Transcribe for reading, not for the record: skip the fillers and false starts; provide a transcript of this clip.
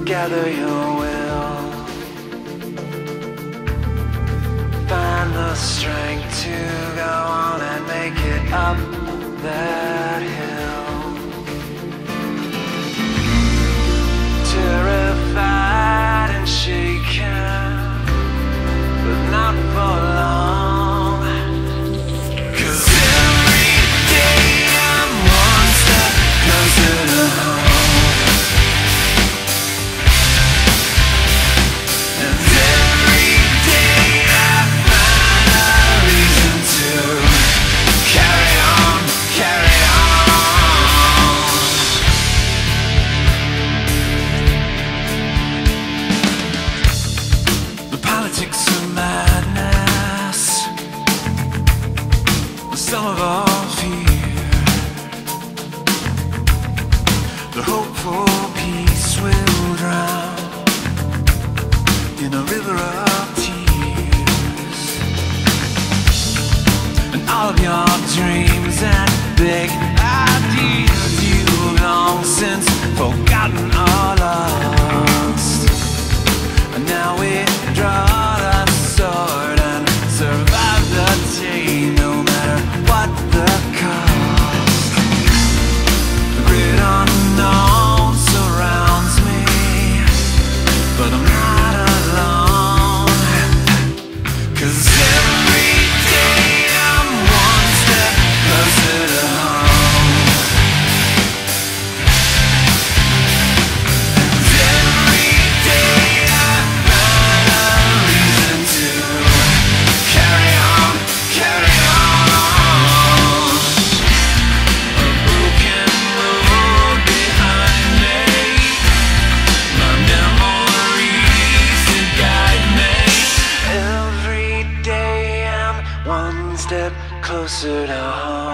gather your will, find the strength to go on and make it up that hill. Terrified and shaken, but not for long, 'cause every day I'm one step closer to home. Some of our fear, the hope for peace will drown in a river of tears. And all of your dreams and big ideas you've long since forgotten or lost. And now we draw the sword and survive the day, no matter what the cost. The great unknown surrounds me, but I'm not alone, 'cause every day I'm one step closer to home. And every day I find a reason to carry on, carry on. Step closer to home.